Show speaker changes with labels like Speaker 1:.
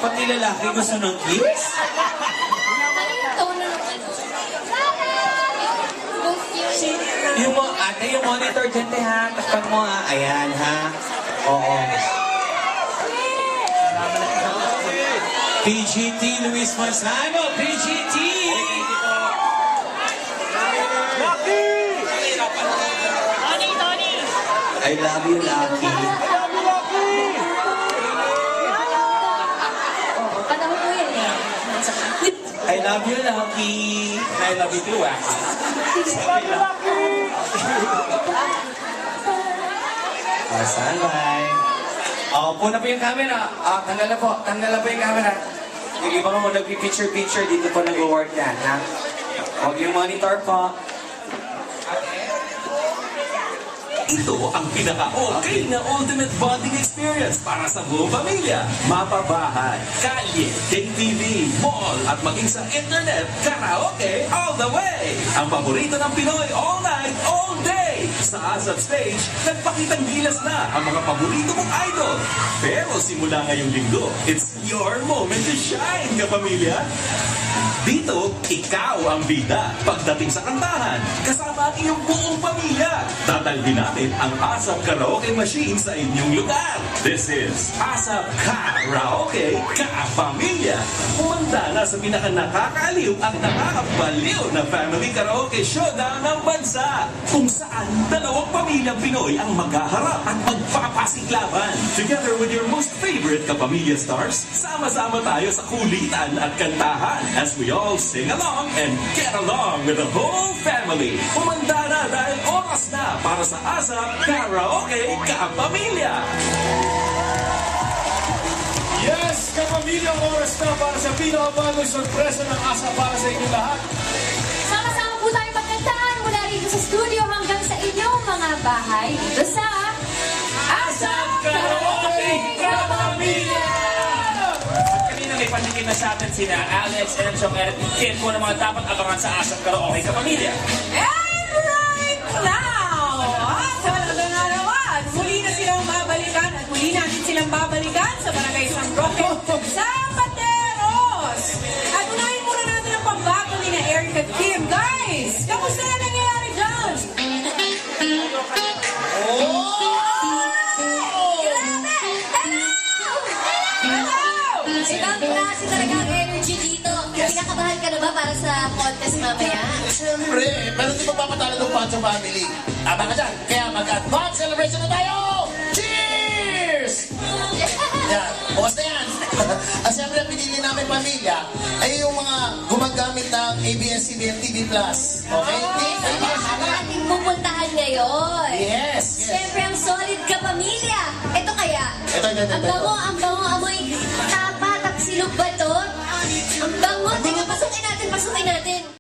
Speaker 1: Pati lalaki gusto ng kiss?
Speaker 2: Ano yung tono ng ano?
Speaker 1: Yung mo, ate, yung monitor dyan, te, ha? Takpan mo, ha? Ayan, ha? Oo. PGT Luis Manzano, PGT! I love you, Lucky.
Speaker 2: Oo, panahon mo yan eh.
Speaker 1: I love you, Lucky. I love you too, ah. Masalay. Po na po yung camera. Tanggal na po. Tanggal na po yung camera. Yung iba mo nag-picture-picture, dito po nag-work yan, ha? Huwag yung monitor po.
Speaker 3: Ito ang pinaka-okay na ultimate bonding experience para sa buong pamilya. Mapabahay, kalye, KTV, mall, at maging sa internet, karaoke all the way! Ang paborito ng Pinoy all night, all day! Sa ASAP Stage, nagpakitang gilas na ang mga paborito mong idol. Pero simula ngayong linggo, it's your moment to shine, kapamilya! Dito, ikaw ang bida pagdating sa kantahan, kasama ang iyong buong pamilya. Tatalhin natin ang ASAP Karaoke Machine sa inyong lugar. This is ASAP Karaoke Ka-Pamilya. Umanda na sa pinaka-nakakaaliw at nakakabaliw na family karaoke showdown ng bansa, kung saan dalawang pamilyang Pinoy ang maghaharap at magpapasiklaban. Together with your most favorite kapamilya stars, sama-sama tayo sa kulitan at kantahan as we all sing along and get along with the whole family. Umanda na dahil oras na para sa ASAP Karaoke Ka-Pamilya.
Speaker 4: Yes, kapamilya, oras na para sa pinakabagong sorpresa ng ASAP para sa inyo lahat.
Speaker 2: Sama-sama po tayo magkantaan mula rito sa studio hanggang sa inyong mga bahay dito sa ASAP Karaoke Ka-Pamilya!
Speaker 5: Kanina may pandikin na sa atin sina Alex, Enchong, Eric, Kim po na mga dapat abangan sa ASAP Karaoke Ka-Pamilya.
Speaker 6: And right now, sa talaga nga naman, muli na silang babalikan at muli natin silang babalikan sa Barangay San Roque sa Pateros. At unahin muna natin ang pambato ni na Eric at Kim. Guys, kamusta na nangyayari dyan?
Speaker 2: Ibang klase talaga ang energy dito. Kinakabahan ka na ba para sa contest mamaya?
Speaker 7: Siyempre, pero di magpapatalo ng Pancho family. Tama ka dyan. Kaya mag-advance celebration na tayo! Cheers! Yan, bukas na yan. At siyempre, ang pinili namin pamilya ay yung mga gumagamit ng ABS-CBN TV Plus. Okay?
Speaker 2: Ang ating pupuntahan ngayon.
Speaker 7: Yes!
Speaker 2: Siyempre, ang solid ka pamilya. Ito kaya,
Speaker 7: Ito.
Speaker 2: ang bango, amoy tapat at silog ba to? Ang bango, tingnan, pasukin natin.